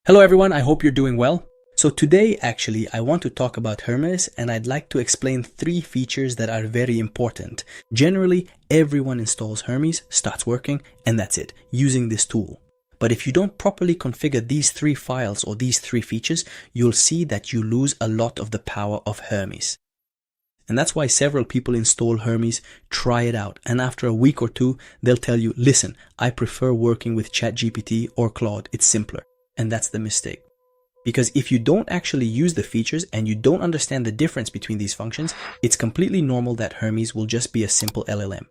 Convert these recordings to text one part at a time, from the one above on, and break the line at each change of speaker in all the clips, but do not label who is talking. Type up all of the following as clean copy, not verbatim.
Hello everyone, I hope you're doing well. So today actually I want to talk about Hermes and I'd like to explain 3 features that are very important. Generally, everyone installs Hermes, starts working, and that's it, using this tool. But if you don't properly configure these 3 files or these 3 features, you'll see that you lose a lot of the power of Hermes. And that's why several people install Hermes, try it out, and after a week or 2, they'll tell you, listen, I prefer working with ChatGPT or Claude, it's simpler. And that's the mistake. Because if you don't actually use the features and you don't understand the difference between these functions, it's completely normal that Hermes will just be a simple LLM.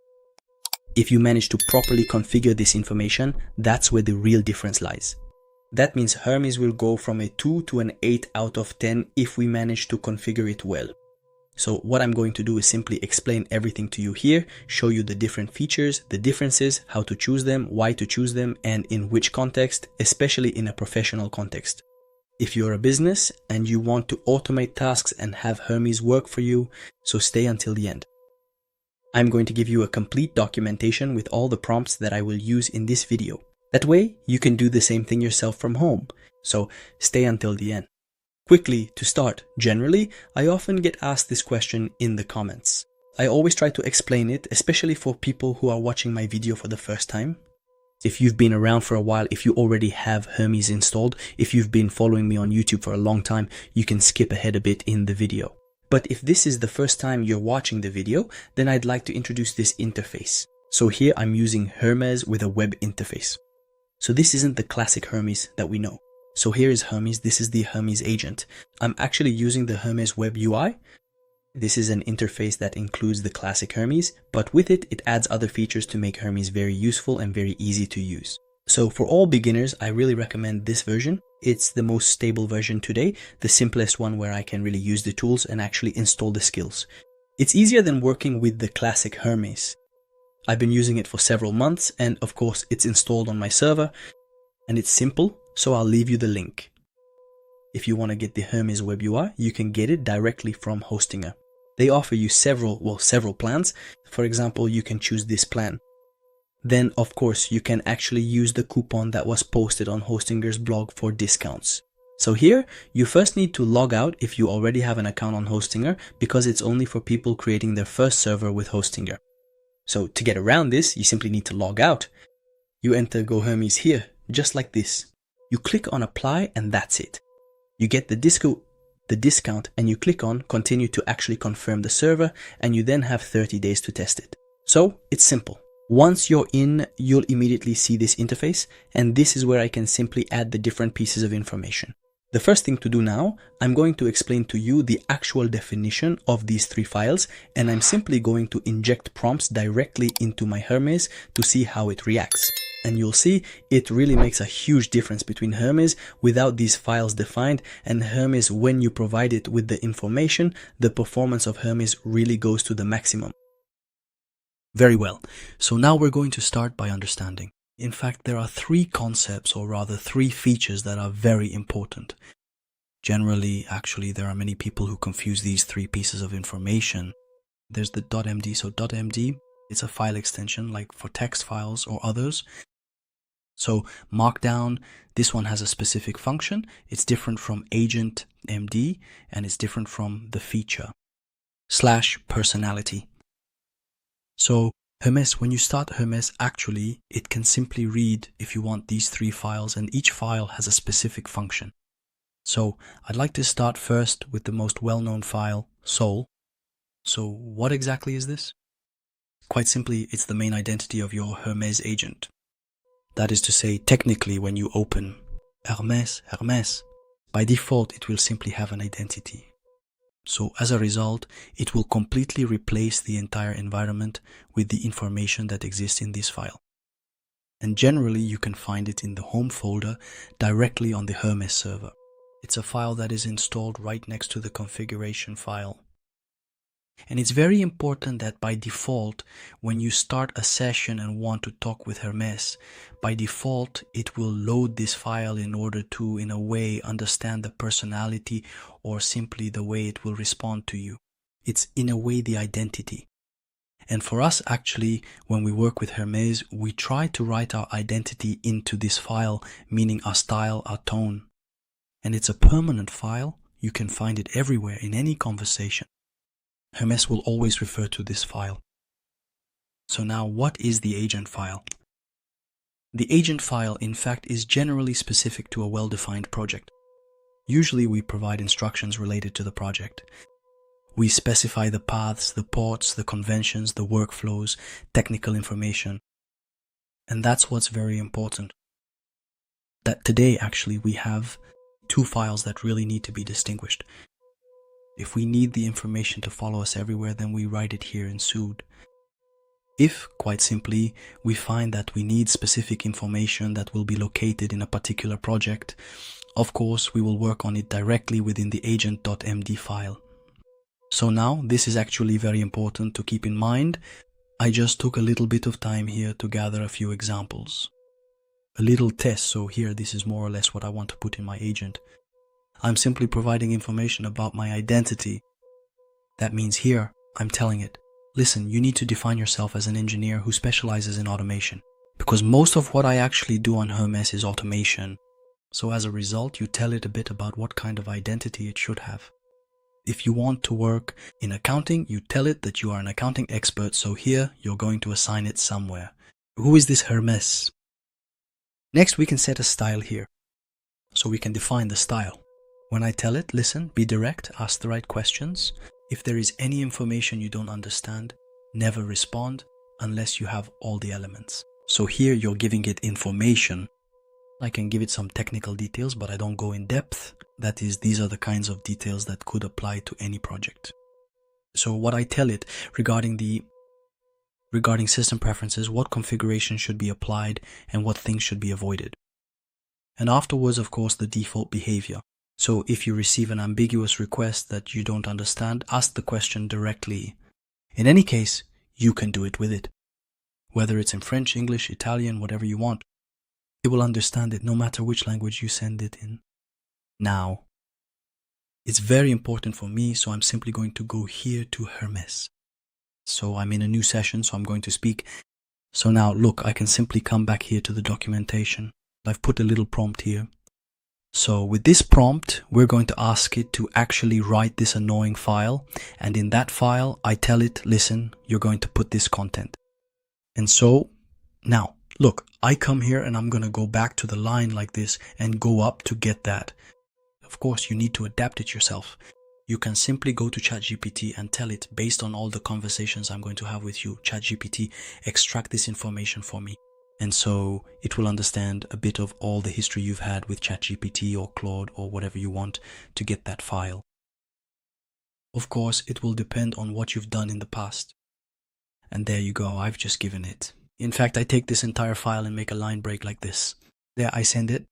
If you manage to properly configure this information, that's where the real difference lies. That means Hermes will go from a 2 to an 8 out of 10 if we manage to configure it well. So what I'm going to do is simply explain everything to you here, show you the different features, the differences, how to choose them, why to choose them, and in which context, especially in a professional context. If you're a business and you want to automate tasks and have Hermes work for you, so stay until the end. I'm going to give you a complete documentation with all the prompts that I will use in this video. That way, you can do the same thing yourself from home. So stay until the end. Quickly, to start, generally, I often get asked this question in the comments. I always try to explain it, especially for people who are watching my video for the first time. If you've been around for a while, if you already have Hermes installed, if you've been following me on YouTube for a long time, you can skip ahead a bit in the video. But if this is the first time you're watching the video, then I'd like to introduce this interface. So here I'm using Hermes with a web interface. So this isn't the classic Hermes that we know. So here is Hermes, this is the Hermes agent. I'm actually using the Hermes web UI. This is an interface that includes the classic Hermes, but with it, it adds other features to make Hermes very useful and very easy to use. So for all beginners, I really recommend this version. It's the most stable version today, the simplest one where I can really use the tools and actually install the skills. It's easier than working with the classic Hermes. I've been using it for several months and of course it's installed on my server and it's simple. So I'll leave you the link. If you want to get the Hermes web UI, you can get it directly from Hostinger. They offer you several plans. For example, you can choose this plan. Then, of course, you can actually use the coupon that was posted on Hostinger's blog for discounts. So here, you first need to log out if you already have an account on Hostinger, because it's only for people creating their first server with Hostinger. So to get around this, you simply need to log out. You enter Go Hermes here, just like this. You click on apply and that's it. You get the discount and you click on continue to actually confirm the server and you then have 30 days to test it. So it's simple. Once you're in, you'll immediately see this interface and this is where I can simply add the different pieces of information. The first thing to do now, I'm going to explain to you the actual definition of these 3 files and I'm simply going to inject prompts directly into my Hermes to see how it reacts. And you'll see it really makes a huge difference between Hermes without these files defined and Hermes when you provide it with the information, the performance of Hermes really goes to the maximum. Very well, so now we're going to start by understanding. In fact, there are 3 concepts or rather 3 features that are very important. Generally, actually, there are many people who confuse these 3 pieces of information. There's the .md, so .md, it's a file extension like for text files or others. So Markdown, this one has a specific function. It's different from AGENT.md and it's different from the feature / personality. So Hermes, when you start Hermes, actually it can simply read if you want these 3 files and each file has a specific function. So I'd like to start first with the most well-known file, SOUL. So what exactly is this? Quite simply, it's the main identity of your Hermes agent. That is to say, technically, when you open Hermes, by default, it will simply have an identity. So as a result, it will completely replace the entire environment with the information that exists in this file. And generally, you can find it in the home folder directly on the Hermes server. It's a file that is installed right next to the configuration file. And it's very important that by default, when you start a session and want to talk with Hermes, by default, it will load this file in order to, in a way, understand the personality or simply the way it will respond to you. It's, in a way, the identity. And for us, actually, when we work with Hermes, we try to write our identity into this file, meaning our style, our tone. and it's a permanent file. You can find it everywhere in any conversation. Hermes will always refer to this file. So now, what is the agent file? The agent file, in fact, is generally specific to a well-defined project. Usually we provide instructions related to the project. We specify the paths, the ports, the conventions, the workflows, technical information. And that's what's very important. That today, actually, we have two files that really need to be distinguished. If we need the information to follow us everywhere, then we write it here in SOUL. If, quite simply, we find that we need specific information that will be located in a particular project, of course, we will work on it directly within the agent.md file. So now, this is actually very important to keep in mind. I just took a little bit of time here to gather a few examples. A little test, so here this is more or less what I want to put in my agent. I'm simply providing information about my identity. That means here, I'm telling it, listen, you need to define yourself as an engineer who specializes in automation. Because most of what I actually do on Hermes is automation. So as a result, you tell it a bit about what kind of identity it should have. If you want to work in accounting, you tell it that you are an accounting expert, so here you're going to assign it somewhere. Who is this Hermes? Next, we can set a style here. So we can define the style. When I tell it, listen, be direct, ask the right questions. If there is any information you don't understand, never respond unless you have all the elements. So here you're giving it information. I can give it some technical details, but I don't go in depth. That is, these are the kinds of details that could apply to any project. So what I tell it regarding system preferences, what configuration should be applied and what things should be avoided. And afterwards, of course, the default behavior. So if you receive an ambiguous request that you don't understand, ask the question directly. In any case, you can do it with it. Whether it's in French, English, Italian, whatever you want, it will understand it no matter which language you send it in. Now, it's very important for me, so I'm simply going to go here to Hermes. So I'm in a new session, so I'm going to speak. So now, look, I can simply come back here to the documentation. I've put a little prompt here. So with this prompt, we're going to ask it to actually write this annoying file. And in that file, I tell it, listen, you're going to put this content. And so now, look, I come here and I'm going to go back to the line like this and go up to get that. Of course, you need to adapt it yourself. You can simply go to ChatGPT and tell it, based on all the conversations I'm going to have with you, ChatGPT, extract this information for me. And so it will understand a bit of all the history you've had with ChatGPT or Claude or whatever you want to get that file. Of course, it will depend on what you've done in the past. And there you go, I've just given it. In fact, I take this entire file and make a line break like this. There, I send it.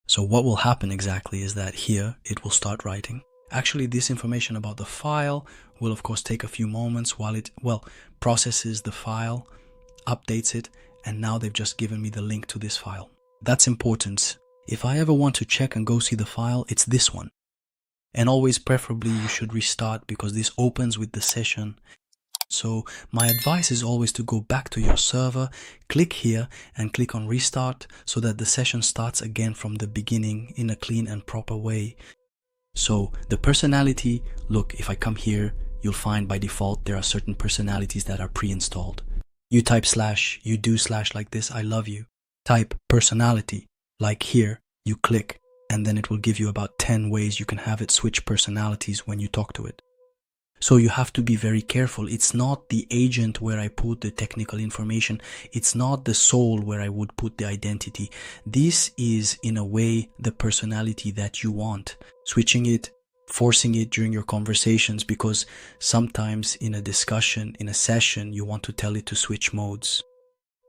So what will happen exactly is that here it will start writing. Actually, this information about the file will of course take a few moments while it, processes the file, updates it, and now they've just given me the link to this file. That's important. If I ever want to check and go see the file, it's this one. And always preferably you should restart because this opens with the session. So my advice is always to go back to your server, click here and click on restart so that the session starts again from the beginning in a clean and proper way. So the personality, look, if I come here, you'll find by default there are certain personalities that are pre-installed. You type / you do / like this, I love you. Type personality, like here, you click, and then it will give you about 10 ways you can have it switch personalities when you talk to it. So you have to be very careful. It's not the agent where I put the technical information. It's not the soul where I would put the identity. This is, in a way, the personality that you want. Switching it, forcing it during your conversations, because sometimes in a discussion, in a session, you want to tell it to switch modes.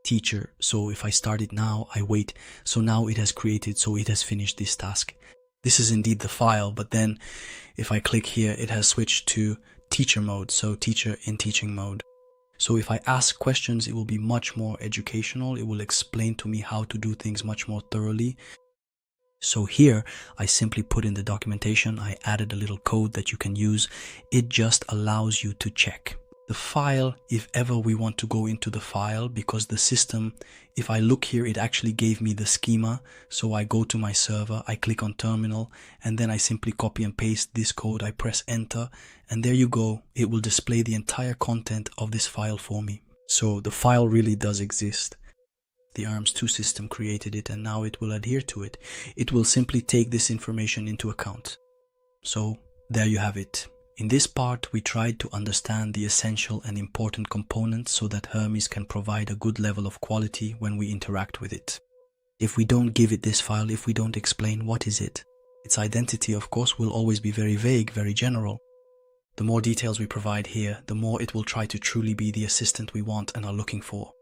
Teacher, so if I start it now, I wait. So now it has created, so it has finished this task. This is indeed the file, but then if I click here, it has switched to teacher mode, so teacher in teaching mode. So if I ask questions, it will be much more educational. It will explain to me how to do things much more thoroughly. So here, I simply put in the documentation, I added a little code that you can use. It just allows you to check. The file, if ever we want to go into the file, because the system, if I look here, it actually gave me the schema. So I go to my server, I click on terminal, and then I simply copy and paste this code. I press enter, and there you go. It will display the entire content of this file for me. So the file really does exist. The ARMS2 system created it, and now it will adhere to it. It will simply take this information into account. So there you have it. In this part, we tried to understand the essential and important components so that Hermes can provide a good level of quality when we interact with it. If we don't give it this file, if we don't explain what is it, its identity, of course, will always be very vague, very general. The more details we provide here, the more it will try to truly be the assistant we want and are looking for.